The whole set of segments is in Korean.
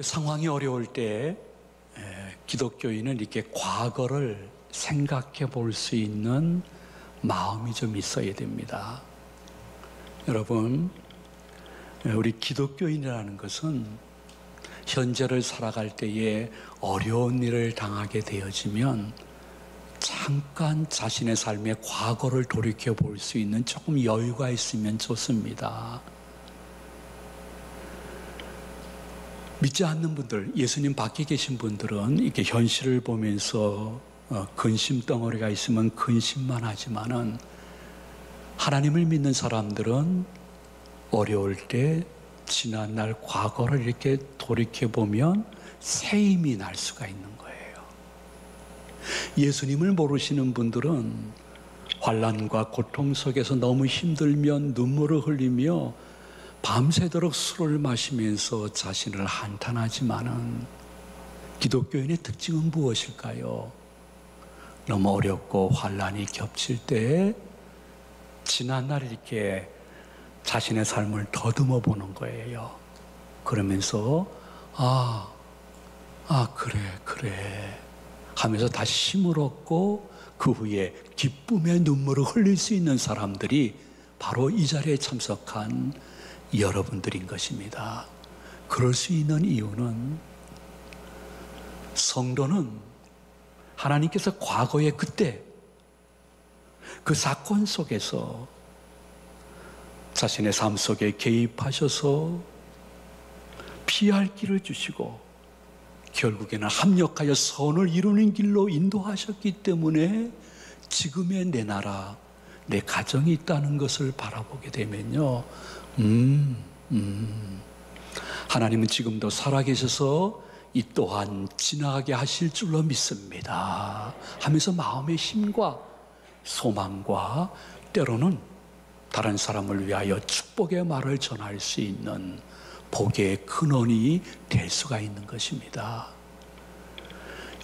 상황이 어려울 때 기독교인은 이렇게 과거를 생각해 볼 수 있는 마음이 좀 있어야 됩니다. 여러분, 우리 기독교인이라는 것은 현재를 살아갈 때에 어려운 일을 당하게 되어지면 잠깐 자신의 삶의 과거를 돌이켜 볼 수 있는 조금 여유가 있으면 좋습니다. 믿지 않는 분들, 예수님 밖에 계신 분들은 이렇게 현실을 보면서 근심 덩어리가 있으면 근심만 하지만은, 하나님을 믿는 사람들은 어려울 때 지난날 과거를 이렇게 돌이켜보면 새 힘이 날 수가 있는 거예요. 예수님을 모르시는 분들은 환난과 고통 속에서 너무 힘들면 눈물을 흘리며 밤새도록 술을 마시면서 자신을 한탄하지만은, 기독교인의 특징은 무엇일까요? 너무 어렵고 환난이 겹칠 때 지난날 이렇게 자신의 삶을 더듬어 보는 거예요. 그러면서 그래 하면서 다시 힘을 얻고 그 후에 기쁨의 눈물을 흘릴 수 있는 사람들이 바로 이 자리에 참석한 여러분들인 것입니다. 그럴 수 있는 이유는, 성도는 하나님께서 과거에 그때 그 사건 속에서 자신의 삶 속에 개입하셔서 피할 길을 주시고 결국에는 합력하여 선을 이루는 길로 인도하셨기 때문에 지금의 내 나라, 내 가정이 있다는 것을 바라보게 되면요, 하나님은 지금도 살아계셔서 이 또한 지나가게 하실 줄로 믿습니다 하면서 마음의 힘과 소망과 때로는 다른 사람을 위하여 축복의 말을 전할 수 있는 복의 근원이 될 수가 있는 것입니다.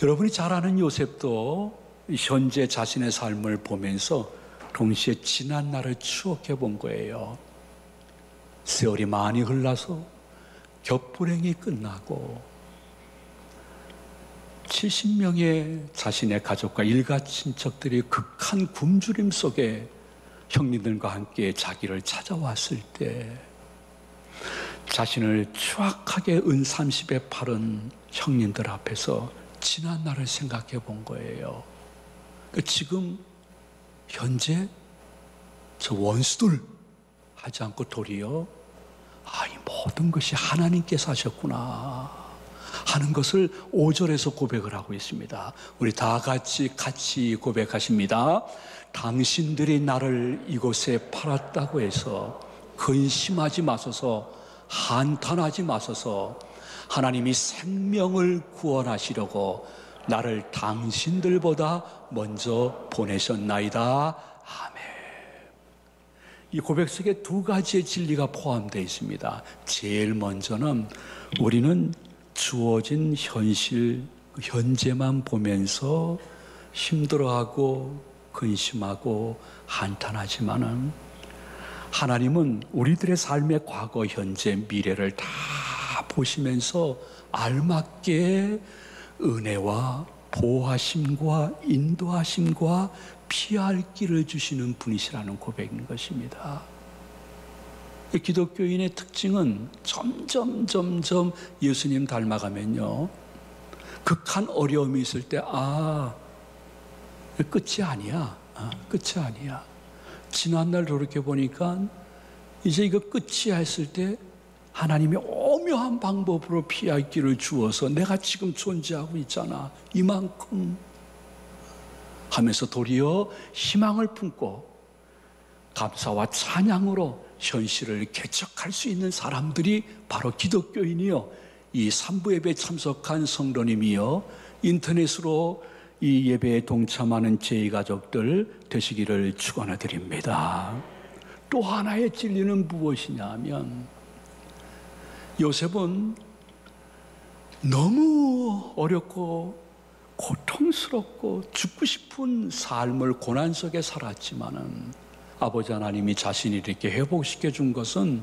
여러분이 잘 아는 요셉도 현재 자신의 삶을 보면서 동시에 지난 날을 추억해 본 거예요. 세월이 많이 흘러서 겹불행이 끝나고 70명의 자신의 가족과 일가 친척들이 극한 굶주림 속에 형님들과 함께 자기를 찾아왔을 때 자신을 추악하게 은 30에 팔은 형님들 앞에서 지난 날을 생각해 본 거예요. 지금 현재 저 원수들 하지 않고 도리어 이 모든 것이 하나님께서 하셨구나 하는 것을 5절에서 고백을 하고 있습니다. 우리 다 같이 고백하십니다. 당신들이 나를 이곳에 팔았다고 해서 근심하지 마소서, 한탄하지 마소서. 하나님이 생명을 구원하시려고 나를 당신들보다 먼저 보내셨나이다. 아멘. 이 고백 속에 두 가지의 진리가 포함되어 있습니다. 제일 먼저는 우리는 주어진 현실, 현재만 보면서 힘들어하고 근심하고 한탄하지만은, 하나님은 우리들의 삶의 과거, 현재, 미래를 다 보시면서 알맞게 은혜와 보호하심과 인도하심과 피할 길을 주시는 분이시라는 고백인 것입니다. 기독교인의 특징은 점점 예수님 닮아가면요, 극한 어려움이 있을 때 끝이 아니야. 끝이 아니야. 지난날 돌이켜보니까 이제 이거 끝이야 했을 때 하나님이 오묘한 방법으로 피할 길을 주어서 내가 지금 존재하고 있잖아, 이만큼 하면서 도리어 희망을 품고 감사와 찬양으로 현실을 개척할 수 있는 사람들이 바로 기독교인이요, 이 3부 예배에 참석한 성도님이요, 인터넷으로 이 예배에 동참하는 제 가족들 되시기를 축원드립니다. 또 하나의 진리는 무엇이냐 하면, 요셉은 너무 어렵고 고통스럽고 죽고 싶은 삶을 고난 속에 살았지만은, 아버지 하나님이 자신이 이렇게 회복시켜 준 것은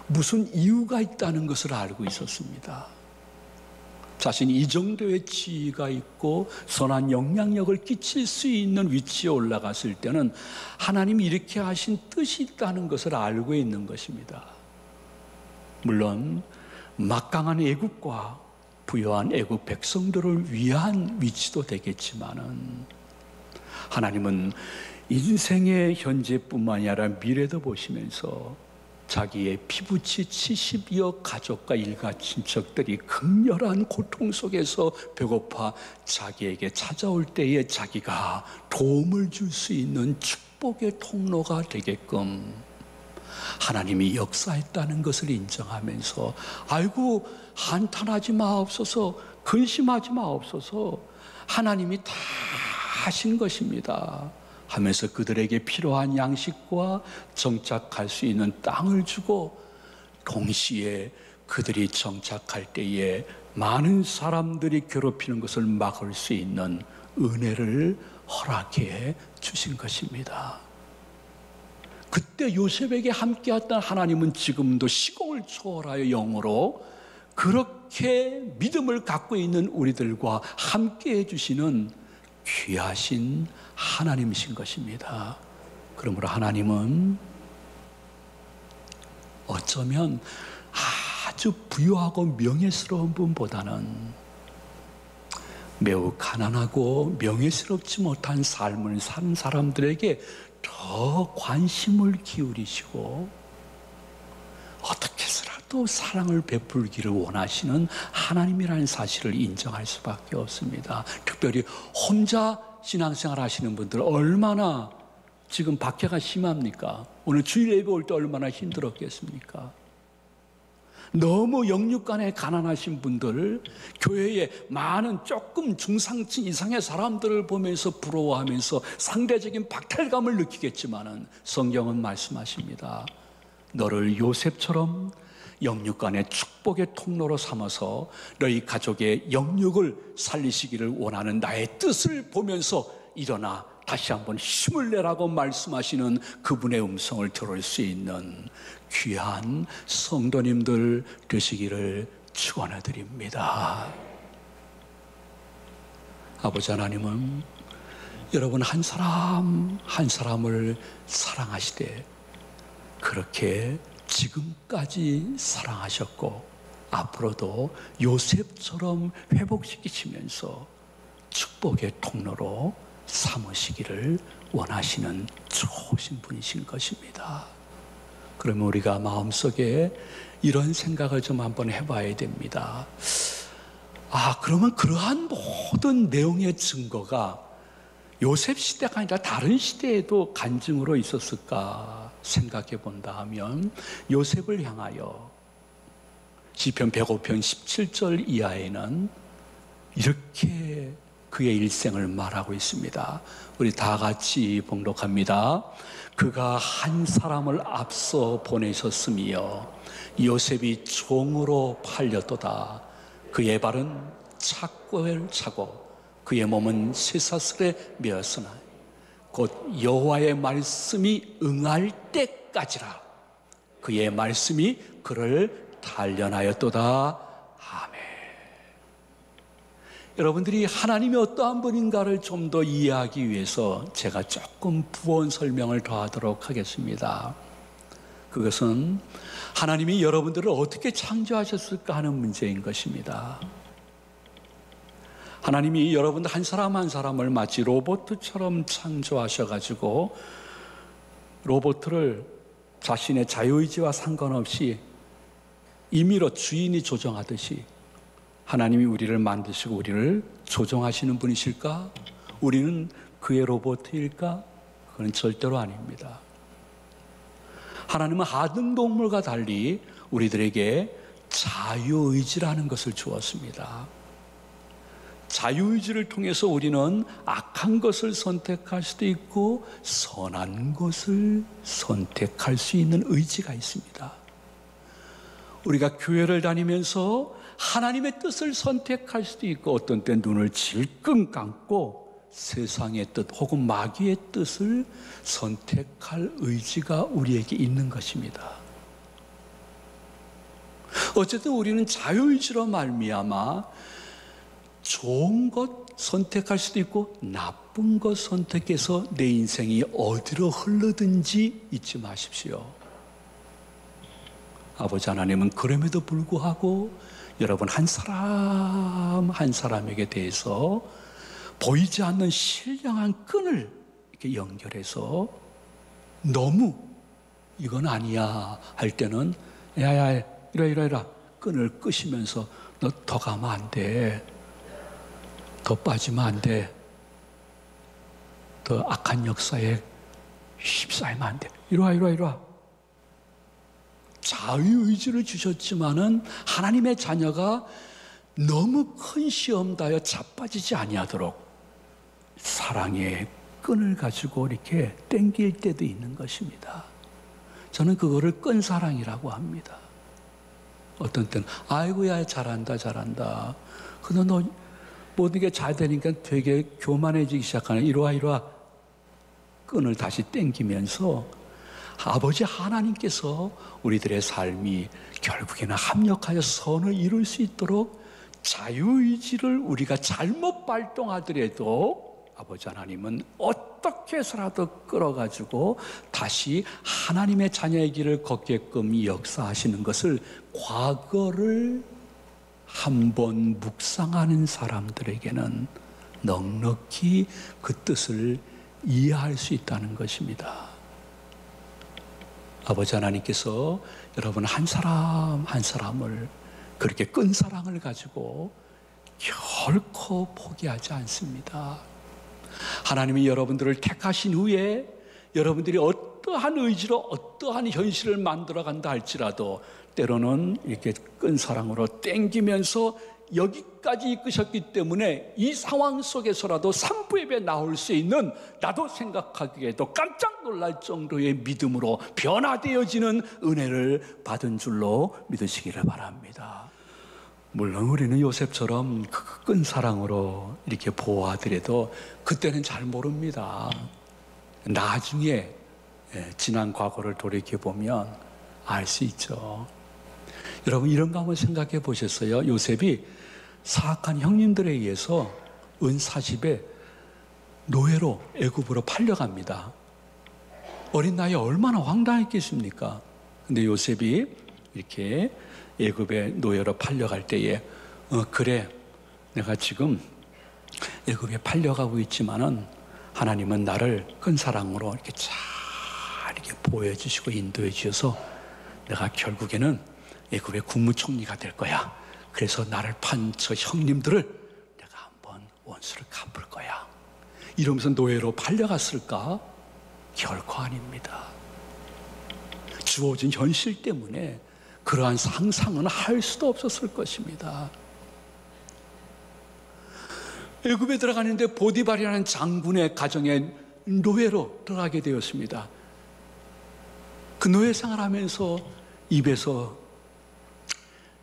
무슨 이유가 있다는 것을 알고 있었습니다. 자신이 이 정도의 지위가 있고 선한 영향력을 끼칠 수 있는 위치에 올라갔을 때는 하나님이 이렇게 하신 뜻이 있다는 것을 알고 있는 것입니다. 물론 막강한 애국과 부유한 애국 백성들을 위한 위치도 되겠지만은 하나님은 인생의 현재뿐만이 아니라 미래도 보시면서 자기의 피부치 70여 가족과 일가 친척들이 극렬한 고통 속에서 배고파 자기에게 찾아올 때에 자기가 도움을 줄 수 있는 축복의 통로가 되게끔 하나님이 역사했다는 것을 인정하면서 아이고 한탄하지 마옵소서, 근심하지 마옵소서, 하나님이 다 하신 것입니다 하면서 그들에게 필요한 양식과 정착할 수 있는 땅을 주고 동시에 그들이 정착할 때에 많은 사람들이 괴롭히는 것을 막을 수 있는 은혜를 허락해 주신 것입니다. 그때 요셉에게 함께했던 하나님은 지금도 시공을 초월하여 영으로 그렇게 믿음을 갖고 있는 우리들과 함께해 주시는 귀하신 하나님이신 것입니다. 그러므로 하나님은 어쩌면 아주 부유하고 명예스러운 분보다는 매우 가난하고 명예스럽지 못한 삶을 사는 사람들에게 더 관심을 기울이시고 어떻게 해서라도 사랑을 베풀기를 원하시는 하나님이라는 사실을 인정할 수밖에 없습니다. 특별히 혼자 신앙생활 하시는 분들 얼마나 지금 박해가 심합니까? 오늘 주일 예배 올 때 얼마나 힘들었겠습니까? 너무 영육간에 가난하신 분들, 교회에 많은 조금 중상층 이상의 사람들을 보면서 부러워하면서 상대적인 박탈감을 느끼겠지만은 성경은 말씀하십니다. 너를 요셉처럼 영육간의 축복의 통로로 삼아서 너희 가족의 영육을 살리시기를 원하는 나의 뜻을 보면서 일어나 다시 한번 힘을 내라고 말씀하시는 그분의 음성을 들을 수 있는 귀한 성도님들 되시기를 축원해 드립니다. 아버지 하나님은 여러분 한 사람 한 사람을 사랑하시되 그렇게 지금까지 사랑하셨고 앞으로도 요셉처럼 회복시키시면서 축복의 통로로 삼으시기를 원하시는 좋으신 분이신 것입니다. 그러면 우리가 마음속에 이런 생각을 좀 한번 해봐야 됩니다. 그러면 그러한 모든 내용의 증거가 요셉 시대가 아니라 다른 시대에도 간증으로 있었을까 생각해 본다 하면 요셉을 향하여 시편 105편 17절 이하에는 이렇게 그의 일생을 말하고 있습니다. 우리 다 같이 봉독합니다. 그가 한 사람을 앞서 보내셨으며 요셉이 종으로 팔렸도다. 그의 발은 착고를 차고 그의 몸은 쇠사슬에 매었으나 곧 여호와의 말씀이 응할 때까지라. 그의 말씀이 그를 단련하였도다. 아멘. 여러분들이 하나님이 어떠한 분인가를 좀 더 이해하기 위해서 제가 조금 부언 설명을 더하도록 하겠습니다. 그것은 하나님이 여러분들을 어떻게 창조하셨을까 하는 문제인 것입니다. 하나님이 여러분들 한 사람 한 사람을 마치 로봇처럼 창조하셔가지고 로봇을 자신의 자유의지와 상관없이 임의로 주인이 조정하듯이 하나님이 우리를 만드시고 우리를 조정하시는 분이실까? 우리는 그의 로봇일까? 그건 절대로 아닙니다. 하나님은 아등동물과 달리 우리들에게 자유의지라는 것을 주었습니다. 자유의지를 통해서 우리는 악한 것을 선택할 수도 있고 선한 것을 선택할 수 있는 의지가 있습니다. 우리가 교회를 다니면서 하나님의 뜻을 선택할 수도 있고 어떤 때 눈을 질끈 감고 세상의 뜻 혹은 마귀의 뜻을 선택할 의지가 우리에게 있는 것입니다. 어쨌든 우리는 자유의지로 말미암아 좋은 것 선택할 수도 있고 나쁜 것 선택해서 내 인생이 어디로 흐르든지 잊지 마십시오. 아버지 하나님은 그럼에도 불구하고 여러분 한 사람 한 사람에게 대해서 보이지 않는 신령한 끈을 이렇게 연결해서 너무 이건 아니야 할 때는 야야 이라 끈을 끄시면서 너 더 가면 안 돼. 더 빠지면 안 돼. 더 악한 역사에 휩싸이면 안 돼. 이리 와. 자유의지를 주셨지만은 하나님의 자녀가 너무 큰 시험 다여 자빠지지 아니하도록 사랑의 끈을 가지고 이렇게 땡길 때도 있는 것입니다. 저는 그거를 끈 사랑이라고 합니다. 어떤 때는 아이고야 잘한다. 근데 너 모든 게 잘 되니까 되게 교만해지기 시작하는 이리 와 끈을 다시 땡기면서 아버지 하나님께서 우리들의 삶이 결국에는 합력하여 선을 이룰 수 있도록 자유의지를 우리가 잘못 발동하더라도 아버지 하나님은 어떻게 해서라도 끌어가지고 다시 하나님의 자녀의 길을 걷게끔 역사하시는 것을 과거를 한번 묵상하는 사람들에게는 넉넉히 그 뜻을 이해할 수 있다는 것입니다. 아버지 하나님께서 여러분 한 사람 한 사람을 그렇게 끈 사랑을 가지고 결코 포기하지 않습니다. 하나님이 여러분들을 택하신 후에 여러분들이 어떠한 의지로 어떠한 현실을 만들어간다 할지라도 때로는 이렇게 끈 사랑으로 땡기면서 여기까지 이끄셨기 때문에 이 상황 속에서라도 산부 예배 나올 수 있는 나도 생각하기에도 깜짝 놀랄 정도의 믿음으로 변화되어지는 은혜를 받은 줄로 믿으시기를 바랍니다. 물론 우리는 요셉처럼 끈 사랑으로 이렇게 보호하더라도 그때는 잘 모릅니다. 나중에 지난 과거를 돌이켜보면 알 수 있죠. 여러분 이런 거 한번 생각해 보셨어요? 요셉이 사악한 형님들에 의해서 은 40에 노예로 애굽으로 팔려갑니다. 어린 나이에 얼마나 황당했겠습니까? 근데 요셉이 이렇게 애굽의 노예로 팔려갈 때에 그래 내가 지금 애굽에 팔려가고 있지만은 하나님은 나를 큰 사랑으로 이렇게 잘 이렇게 보호해 주시고 인도해 주셔서 내가 결국에는 애굽의 국무총리가 될 거야. 그래서 나를 판 저 형님들을 내가 한번 원수를 갚을 거야. 이러면서 노예로 팔려갔을까? 결코 아닙니다. 주어진 현실 때문에 그러한 상상은 할 수도 없었을 것입니다. 애굽에 들어가는데 보디발이라는 장군의 가정에 노예로 들어가게 되었습니다. 그 노예 생활하면서 입에서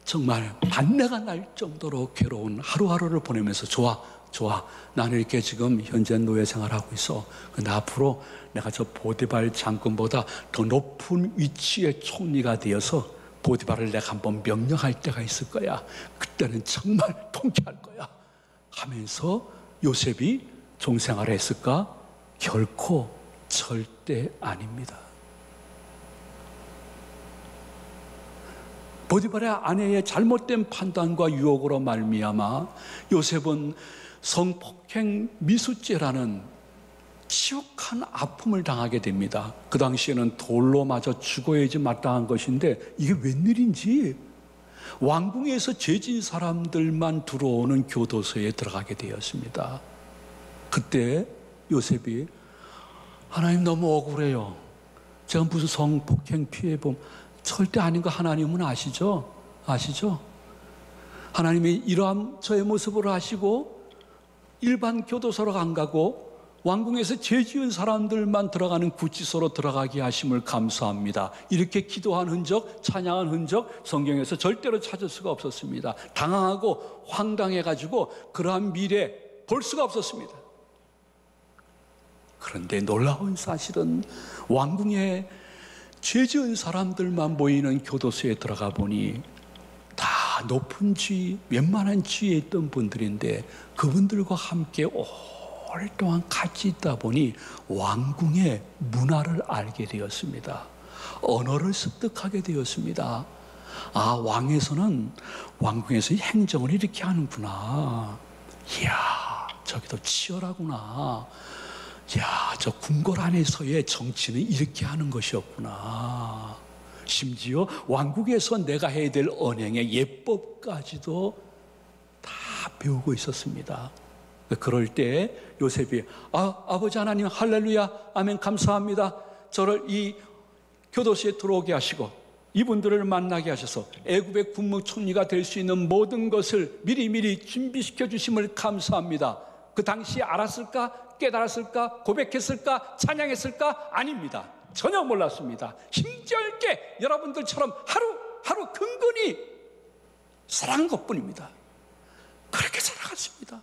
정말 반내가 날 정도로 괴로운 하루하루를 보내면서 좋아 나는 이렇게 지금 현재 노예 생활하고 있어. 근데 앞으로 내가 저 보디발 장군보다 더 높은 위치의 총리가 되어서 보디발을 내가 한번 명령할 때가 있을 거야. 그때는 정말 통쾌할 거야 하면서 요셉이 종생활을 했을까? 결코 절대 아닙니다. 보디발의 아내의 잘못된 판단과 유혹으로 말미암아 요셉은 성폭행 미수죄라는 치욕한 아픔을 당하게 됩니다. 그 당시에는 돌로 맞아 죽어야지 마땅한 것인데 이게 웬일인지 왕궁에서 죄진 사람들만 들어오는 교도소에 들어가게 되었습니다. 그때 요셉이 하나님 너무 억울해요. 제가 무슨 성폭행 피해범 절대 아닌 거 하나님은 아시죠? 하나님이 이러한 저의 모습을 아시고 일반 교도소로 안 가고 왕궁에서 죄 지은 사람들만 들어가는 구치소로 들어가게 하심을 감사합니다. 이렇게 기도한 흔적, 찬양한 흔적 성경에서 절대로 찾을 수가 없었습니다. 당황하고 황당해가지고 그러한 미래 볼 수가 없었습니다. 그런데 놀라운 사실은 왕궁에 죄 지은 사람들만 모이는 교도소에 들어가 보니 다 높은 지위, 웬만한 지위에 있던 분들인데 그분들과 함께 오랫동안 같이 있다 보니 왕궁의 문화를 알게 되었습니다. 언어를 습득하게 되었습니다. 왕에서는 왕궁에서 행정을 이렇게 하는구나. 이야, 저기도 치열하구나. 야, 저 궁궐 안에서의 정치는 이렇게 하는 것이었구나. 심지어 왕국에서 내가 해야 될 언행의 예법까지도 다 배우고 있었습니다. 그럴 때 요셉이 아버지 하나님 할렐루야 아멘 감사합니다. 저를 이 교도소에 들어오게 하시고 이분들을 만나게 하셔서 애굽의 국무총리가 될 수 있는 모든 것을 미리미리 준비시켜 주심을 감사합니다. 그 당시에 알았을까? 깨달았을까? 고백했을까? 찬양했을까? 아닙니다. 전혀 몰랐습니다. 힘겹게 여러분들처럼 하루 근근히 사랑한 것뿐입니다. 그렇게 살아갔습니다.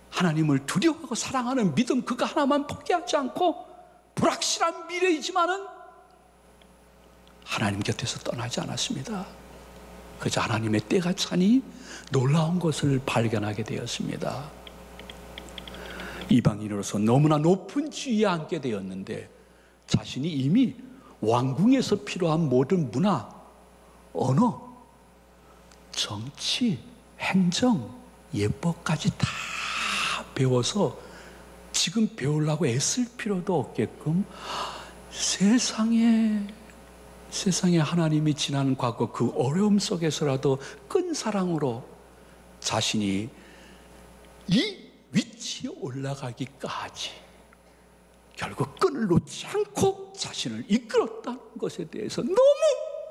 하나님을 두려워하고 사랑하는 믿음 그거 하나만 포기하지 않고 불확실한 미래이지만은 하나님 곁에서 떠나지 않았습니다. 그저 하나님의 때가 차니 놀라운 것을 발견하게 되었습니다. 이방인으로서 너무나 높은 지위에 앉게 되었는데 자신이 이미 왕궁에서 필요한 모든 문화, 언어, 정치, 행정, 예법까지 다 배워서 지금 배우려고 애쓸 필요도 없게끔 세상에 하나님이 지난 과거 그 어려움 속에서라도 끈 사랑으로 자신이 이 위치에 올라가기까지 결국 끈을 놓지 않고 자신을 이끌었다는 것에 대해서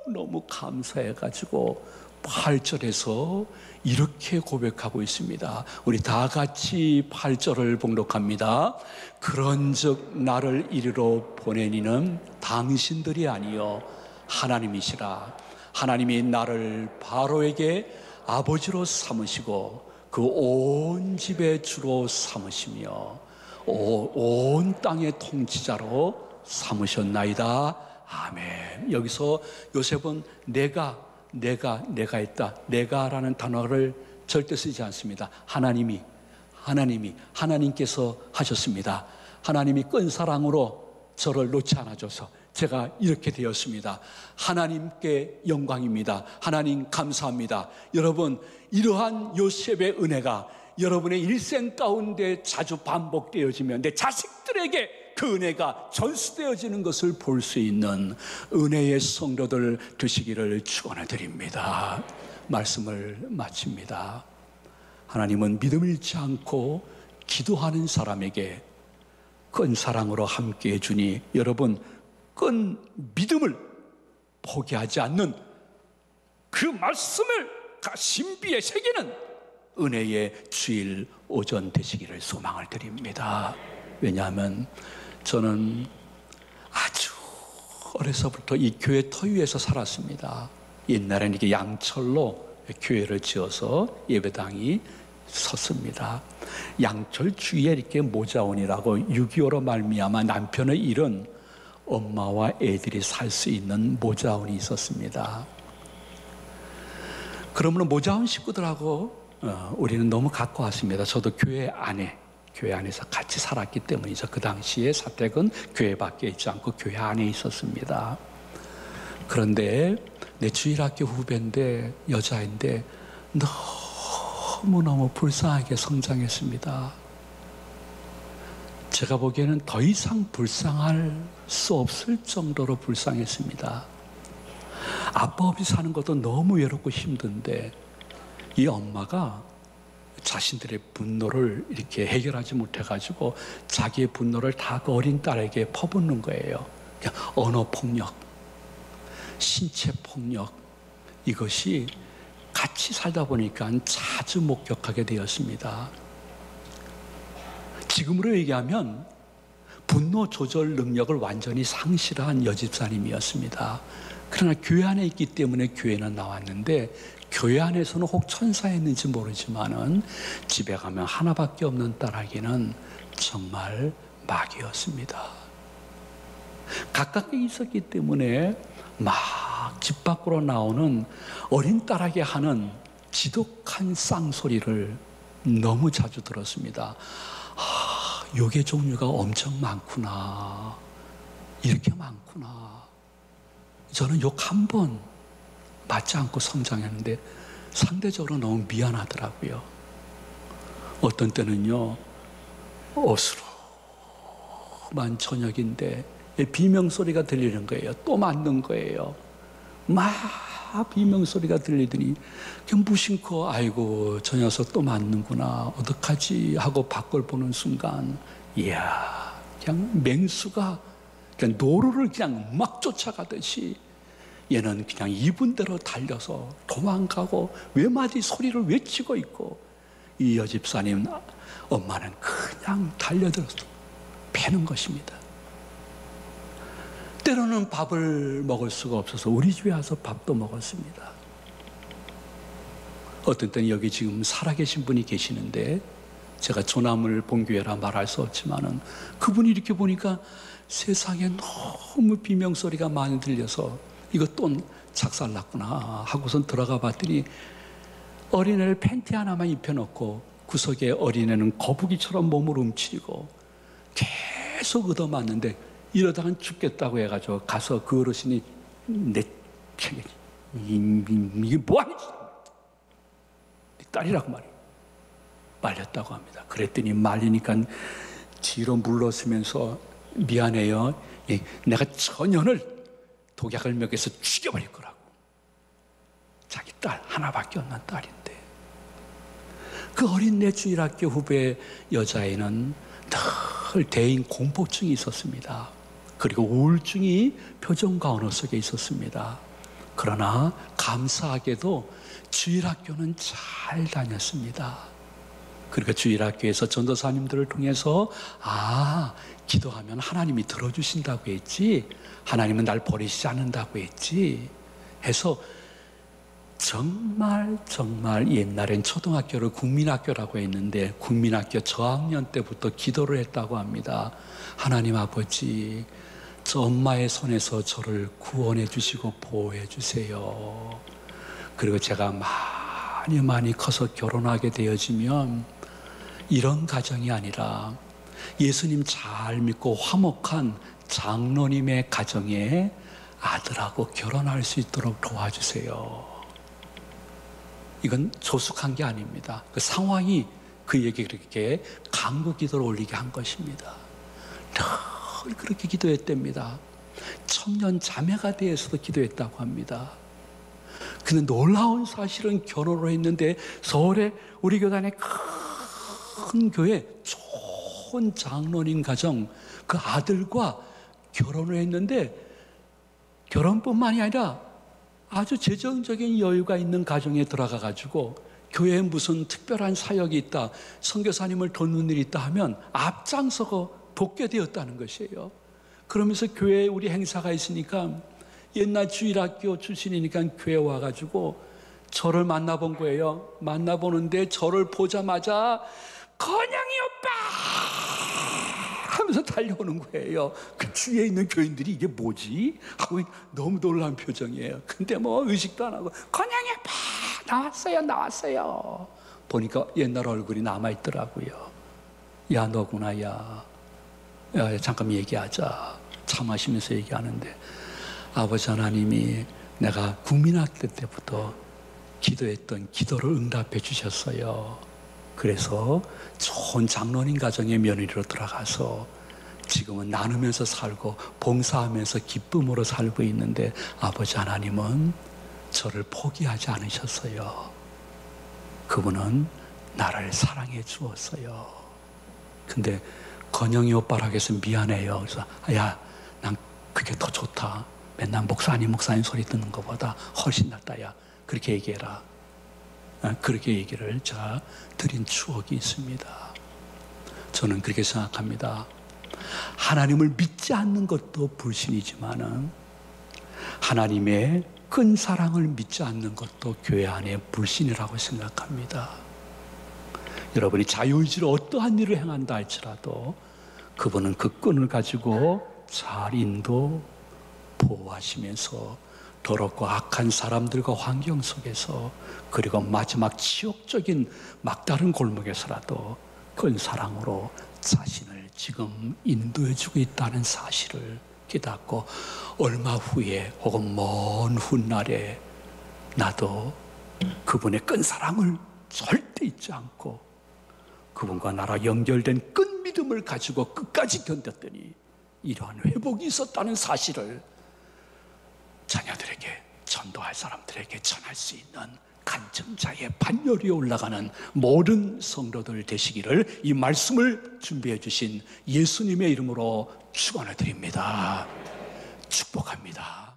너무 감사해가지고 8절에서 이렇게 고백하고 있습니다. 우리 다 같이 8절을 봉독합니다. 그런즉 나를 이리로 보내니는 당신들이 아니요 하나님이시라. 하나님이 나를 바로에게 아버지로 삼으시고 그 온 집의 주로 삼으시며 온 땅의 통치자로 삼으셨나이다. 아멘. 여기서 요셉은 내가 했다. 내가라는 단어를 절대 쓰지 않습니다. 하나님께서 하셨습니다. 하나님이 끈 사랑으로 저를 놓지 않아줘서 제가 이렇게 되었습니다. 하나님께 영광입니다. 하나님 감사합니다. 여러분, 이러한 요셉의 은혜가 여러분의 일생 가운데 자주 반복되어지면 내 자식들에게 그 은혜가 전수되어지는 것을 볼 수 있는 은혜의 성도들 되시기를 축원해드립니다. 말씀을 마칩니다. 하나님은 믿음 잃지 않고 기도하는 사람에게 끈 사랑으로 함께해 주니 여러분 끈 믿음을 포기하지 않는 그 말씀을 신비에 새기는 은혜의 주일 오전 되시기를 소망을 드립니다. 왜냐하면 저는 아주 어려서부터 이 교회 터위에서 살았습니다. 옛날에는 이게 양철로 교회를 지어서 예배당이 섰습니다. 양철 주위에 이렇게 모자원이라고 6.25로 말미암아 남편의 잃은 엄마와 애들이 살 수 있는 모자원이 있었습니다. 그러면 모자원 식구들하고 우리는 너무 가까웠습니다. 저도 교회 안에서 같이 살았기 때문이죠. 그 당시에 사택은 교회 밖에 있지 않고 교회 안에 있었습니다. 그런데 내 주일학교 후배인데 여자인데 너무너무 불쌍하게 성장했습니다. 제가 보기에는 더 이상 불쌍할 수 없을 정도로 불쌍했습니다. 아빠 없이 사는 것도 너무 외롭고 힘든데 이 엄마가 자신들의 분노를 이렇게 해결하지 못해가지고 자기의 분노를 다 그 어린 딸에게 퍼붓는 거예요. 언어폭력, 신체폭력, 이것이 같이 살다 보니까 자주 목격하게 되었습니다. 지금으로 얘기하면 분노 조절 능력을 완전히 상실한 여집사님이었습니다. 그러나 교회 안에 있기 때문에 교회는 나왔는데 교회 안에서는 혹 천사였는지 모르지만은 집에 가면 하나밖에 없는 딸에게는 정말 마귀였습니다. 가깝게 있었기 때문에 막 집 밖으로 나오는 어린 딸에게 하는 지독한 쌍소리를 너무 자주 들었습니다. 욕의 종류가 엄청 많구나. 이렇게 많구나. 저는 욕 한 번 맞지 않고 성장했는데 상대적으로 너무 미안하더라고요. 어떤 때는요, 어스름한 저녁인데 비명소리가 들리는 거예요. 또 맞는 거예요. 막 비명소리가 들리더니 그냥 무심코 아이고 저 녀석 또 맞는구나 어떡하지 하고 밖을 보는 순간 이야 그냥 맹수가 그냥 노루를 그냥 막 쫓아가듯이 얘는 그냥 입은 대로 달려서 도망가고 외마디 소리를 외치고 있고 이 여집사님 엄마는 그냥 달려들어서 패는 것입니다. 때로는 밥을 먹을 수가 없어서 우리 집에 와서 밥도 먹었습니다. 어떤 때는 여기 지금 살아계신 분이 계시는데 제가 조남을 본교회라 말할 수 없지만은 그분이 이렇게 보니까 세상에 너무 비명소리가 많이 들려서 이거 또 작살났구나 하고선 들어가 봤더니 어린애를 팬티 하나만 입혀놓고 구석에 어린애는 거북이처럼 몸을 움츠리고 계속 얻어맞는데 이러다간 죽겠다고 해가지고 가서 그 어르신이 내 책에 이게 뭐하니? 네 딸이라고 말렸다고 합니다. 그랬더니 말리니까 뒤로 물러서면서 미안해요. 내가 전년을 독약을 먹여서 죽여버릴 거라고. 자기 딸 하나밖에 없는 딸인데 그 어린 내 주일학교 후배 여자애는 늘 대인 공포증이 있었습니다. 그리고 우울증이 표정과 언어 속에 있었습니다. 그러나 감사하게도 주일학교는 잘 다녔습니다. 그리고 주일학교에서 전도사님들을 통해서 기도하면 하나님이 들어주신다고 했지 하나님은 날 버리시지 않는다고 했지 해서 정말 옛날엔 초등학교를 국민학교라고 했는데 국민학교 저학년 때부터 기도를 했다고 합니다. 하나님 아버지 저 엄마의 손에서 저를 구원해 주시고 보호해 주세요. 그리고 제가 많이 커서 결혼하게 되어지면 이런 가정이 아니라 예수님 잘 믿고 화목한 장로님의 가정에 아들하고 결혼할 수 있도록 도와주세요. 이건 조숙한 게 아닙니다. 그 상황이 그에게 그렇게 간구 기도를 올리게 한 것입니다. 늘 그렇게 기도했답니다. 청년 자매가 되어서도 기도했다고 합니다. 근데 놀라운 사실은 결혼을 했는데 서울에 우리 교단의 큰 교회 좋은 장로님 가정 그 아들과 결혼을 했는데 결혼뿐만이 아니라 아주 재정적인 여유가 있는 가정에 들어가 가지고 교회에 무슨 특별한 사역이 있다 선교사님을 돕는 일이 있다 하면 앞장서고 돕게 되었다는 것이에요. 그러면서 교회에 우리 행사가 있으니까 옛날 주일학교 출신이니까 교회 와가지고 저를 만나본 거예요. 만나보는데 저를 보자마자 건영이 오빠 하면서 달려오는 거예요. 그 주위에 있는 교인들이 이게 뭐지? 하고 너무 놀란 표정이에요. 근데 뭐 의식도 안 하고 건영이 오빠 나왔어요. 보니까 옛날 얼굴이 남아있더라고요. 야 너구나 야 잠깐 얘기하자. 차 마시면서 얘기하는데 아버지 하나님이 내가 국민학교 때부터 기도했던 기도를 응답해 주셨어요. 그래서 좋은 장로님 가정의 며느리로 들어가서 지금은 나누면서 살고 봉사하면서 기쁨으로 살고 있는데 아버지 하나님은 저를 포기하지 않으셨어요. 그분은 나를 사랑해 주었어요. 근데 건영이 오빠라고 해서 미안해요. 그래서 야, 난 그게 더 좋다. 맨날 목사님 소리 듣는 것보다 훨씬 낫다. 야, 그렇게 얘기해라. 그렇게 얘기를 제가 드린 추억이 있습니다. 저는 그렇게 생각합니다. 하나님을 믿지 않는 것도 불신이지만은 하나님의 큰 사랑을 믿지 않는 것도 교회 안에 불신이라고 생각합니다. 여러분이 자유의지로 어떠한 일을 행한다 할지라도 그분은 그 끈을 가지고 잘 인도 보호하시면서 더럽고 악한 사람들과 환경 속에서, 그리고 마지막 지옥적인 막다른 골목에서라도 큰 사랑으로 자신을 지금 인도해주고 있다는 사실을 깨닫고, 얼마 후에 혹은 먼 훗날에 나도 그분의 끈 사랑을 절대 잊지 않고 그분과 나라 연결된 끈 믿음을 가지고 끝까지 견뎠더니 이러한 회복이 있었다는 사실을 자녀들에게, 전도할 사람들에게 전할 수 있는 간증자의 반열에 올라가는 모든 성도들 되시기를 이 말씀을 준비해 주신 예수님의 이름으로 축원해 드립니다. 축복합니다.